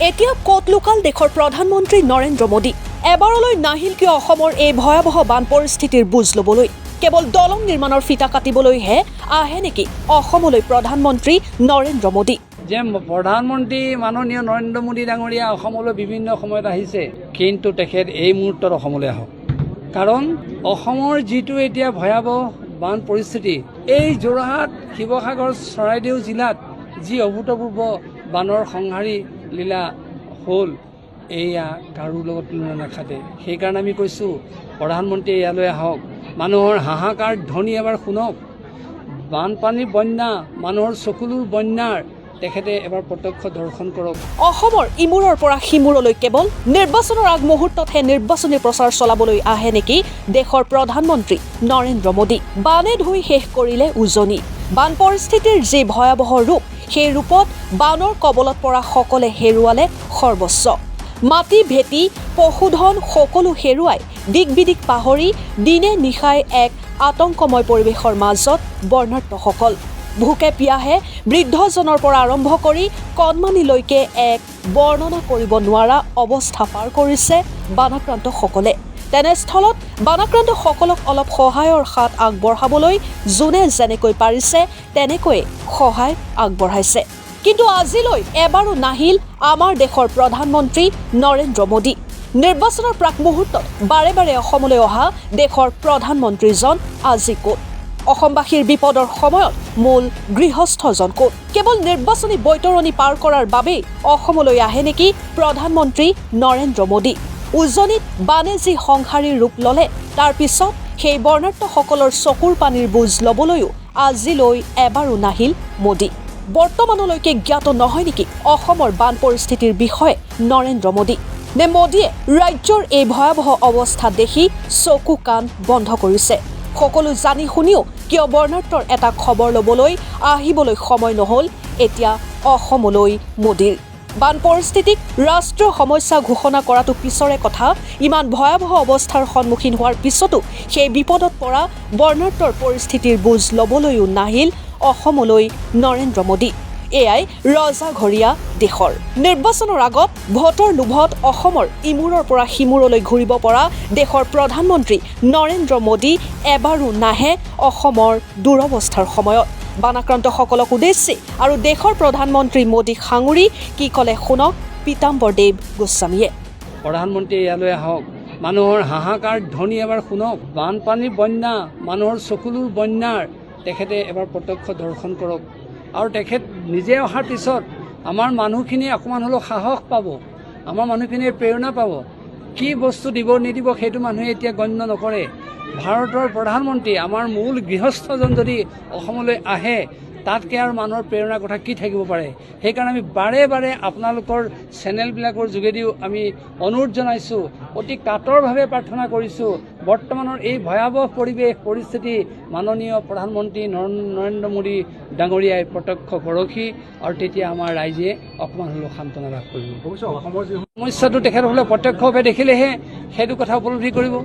এতিয়া কত লোকাল দেশৰ প্ৰধানমন্ত্ৰী নৰেন্দ্ৰ মোদী এবাৰলৈ নাহিল কিয় অসমৰ এই ভয়াৱহ বান পৰিস্থিতিৰ বুজ ল'বলৈ কেৱল দলং নিৰ্মাণৰ ফিতা কাটিবলৈহে আহে নেকি অসমলৈ প্ৰধানমন্ত্ৰী নৰেন্দ্ৰ মোদী যে প্ৰধানমন্ত্ৰী মাননীয় নৰেন্দ্ৰ মোদী ডাঙৰীয়া অসমলৈ বিভিন্ন সময়ত আহিছে কিন্তু তেখেত এই মুহূৰ্তত অসমলৈ আহক কাৰণ অসমৰ যিটো এতিয়া ভয়াৱহ বান পৰিস্থিতি এই যোৰহাট শিৱসাগৰ চৰাইদেউ জিলাত যি অভূতপূৰ্ব বানৰ সংহাৰী লীলা হ'ল এয়া কাৰো লগত তুলনা নাখাতে সেইকাৰণে আমি কৈছোঁ প্ৰধানমন্ত্ৰী ইয়ালৈ আহক মানুহৰ হাহাকাৰ ধ্বনি এবাৰ শুনক বানপানী বন্যা মানুহৰ চকুলোৰ বন্যাৰ তেখেতে এবাৰ প্ৰত্যক্ষ দৰ্শন কৰক অসমৰ ইমূৰৰ পৰা সিমূৰলৈ কেৱল নিৰ্বাচনৰ আগমুহূৰ্ততহে নিৰ্বাচনী প্ৰচাৰ চলাবলৈ আহে নেকি দেশৰ প্ৰধানমন্ত্ৰী নৰেন্দ্ৰ মোদী বানে ধুই শেষ কৰিলে উজনি বান পৰিস্থিতিৰ যি ভয়াৱহ ৰূপ সেই ৰূপত বানৰ কবলত পৰা সকলে হেৰুৱালে সৰ্বস্ব মাটি ভেটি পশুধন সকলো হেৰুৱাই দিক বিদিক পাহৰি দিনে নিশাই এক আতংকময় পৰিৱেশৰ মাজত বৰ্ণাঢ্যসকল ভোকে পিয়াহে বৃদ্ধজনৰ পৰা আৰম্ভ কৰি কণমানিলৈকে এক বৰ্ণনা কৰিব নোৱাৰা অৱস্থা পাৰ কৰিছে বানাক্ৰান্তসকলে তেনেস্থলত বানাক্ৰান্তসকলক অলপ সহায়ৰ হাত আগবঢ়াবলৈ যোনে যেনেকৈ পাৰিছে তেনেকৈ সহায় আগবঢ়াইছে কিন্তু আজিলৈ এবাৰো নাহিল আমাৰ দেশৰ প্ৰধানমন্ত্ৰী নৰেন্দ্ৰ মোদী নিৰ্বাচনৰ প্ৰাক মুহূৰ্তত বাৰে বাৰে অসমলৈ অহা দেশৰ প্ৰধানমন্ত্ৰীজন আজি ক'ত অসমবাসীৰ বিপদৰ সময়ত মূল গৃহস্থজন ক'ত কেৱল নিৰ্বাচনী বৈতৰণি পাৰ কৰাৰ বাবেই অসমলৈ আহে নেকি প্ৰধানমন্ত্ৰী নৰেন্দ্ৰ মোদী উজনিত বানে যি সংহাৰীৰ ৰূপ ল'লে তাৰ পিছত সেই বৰ্ণাঢ্যসকলৰ চকুৰ পানীৰ বুজ ল'বলৈও আজিলৈ এবাৰো নাহিল মোদী বৰ্তমানলৈকে জ্ঞাত নহয় নেকি অসমৰ বান পৰিস্থিতিৰ বিষয়ে নৰেন্দ্ৰ মোদী নে মোদীয়ে ৰাজ্যৰ এই ভয়াৱহ অৱস্থা দেখি চকু কাণ বন্ধ কৰিছে সকলো জানি শুনিও কিয় বৰ্ণাঢ্যৰ এটা খবৰ ল'বলৈ আহিবলৈ সময় নহ'ল এতিয়া অসমলৈ মোদীৰ বান পৰিস্থিতিক ৰাষ্ট্ৰীয় সমস্যা ঘোষণা কৰাটো পিছৰে কথা ইমান ভয়াৱহ অৱস্থাৰ সন্মুখীন হোৱাৰ পিছতো সেই বিপদত পৰা বৰ্ণাঢ্যৰ পৰিস্থিতিৰ বুজ ল'বলৈও নাহিল অসমলৈ নৰেন্দ্ৰ মোদী এয়াই ৰজাঘৰীয়া দেশৰ নিৰ্বাচনৰ আগত ভোটৰ লোভত অসমৰ ইমূৰৰ পৰা সিমূৰলৈ ঘূৰিব পৰা দেশৰ প্ৰধানমন্ত্ৰী নৰেন্দ্ৰ মোদী এবাৰো নাহে অসমৰ দুৰৱস্থাৰ সময়ত বানাক্ৰান্তসকলক উদ্দেশ্যি আৰু দেশৰ প্ৰধানমন্ত্ৰী মোদীক সাঙুৰি কি ক'লে শুনক পীতাম্বৰদেৱ গোস্বামীয়ে প্ৰধানমন্ত্ৰী ইয়ালৈ আহক মানুহৰ হাহাকাৰ ধ্বনি এবাৰ শুনক বানপানী বন্যা মানুহৰ চকুলোৰ বন্যাৰ তেখেতে এবাৰ প্ৰত্যক্ষ দৰ্শন কৰক আৰু তেখেত নিজে অহাৰ পিছত আমাৰ মানুহখিনিয়ে অকণমান হ'লেও সাহস পাব আমাৰ মানুহখিনিয়ে প্ৰেৰণা পাব কি বস্তু দিব নিদিব সেইটো মানুহে এতিয়া গণ্য নকৰে ভাৰতৰ প্ৰধানমন্ত্ৰী আমাৰ মূল গৃহস্থজন যদি অসমলৈ আহে তাতকৈ আৰু মানুহৰ প্ৰেৰণাৰ কথা কি থাকিব পাৰে সেইকাৰণে আমি বাৰে বাৰে আপোনালোকৰ চেনেলবিলাকৰ যোগেদিও আমি অনুৰোধ জনাইছোঁ অতি কাতৰভাৱে প্ৰাৰ্থনা কৰিছোঁ বৰ্তমানৰ এই ভয়াৱহ পৰিৱেশ পৰিস্থিতি মাননীয় প্ৰধানমন্ত্ৰী নৰেন্দ্ৰ মোদী ডাঙৰীয়াই প্ৰত্যক্ষ পৰখি আৰু তেতিয়া আমাৰ ৰাইজে অকণমান হ'লেও সান্তনা লাভ কৰিব অসমৰ যি সমস্যাটো তেখেতসকলে প্ৰত্যক্ষভাৱে দেখিলেহে সেইটো কথা উপলব্ধি কৰিব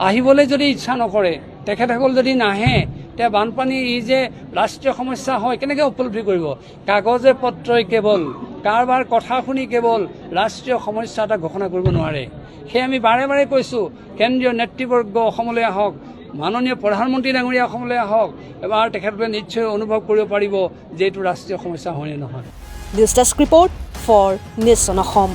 আহিবলৈ যদি ইচ্ছা নকৰে তেখেতসকল যদি নাহে তেতিয়া বানপানী ই যে ৰাষ্ট্ৰীয় সমস্যা হয় কেনেকৈ উপলব্ধি কৰিব কাগজে পত্ৰই কেৱল কাৰোবাৰ কথা শুনি কেৱল ৰাষ্ট্ৰীয় সমস্যা এটা ঘোষণা কৰিব নোৱাৰে সেয়ে আমি বাৰে বাৰে কৈছোঁ কেন্দ্ৰীয় নেতৃবৰ্গ অসমলৈ আহক মাননীয় প্ৰধানমন্ত্ৰী ডাঙৰীয়া অসমলৈ আহক এবাৰ তেখেতসকলে নিশ্চয় অনুভৱ কৰিব পাৰিব যে এইটো ৰাষ্ট্ৰীয় সমস্যা হয়নে নহয় দিছ desk report for nation Assam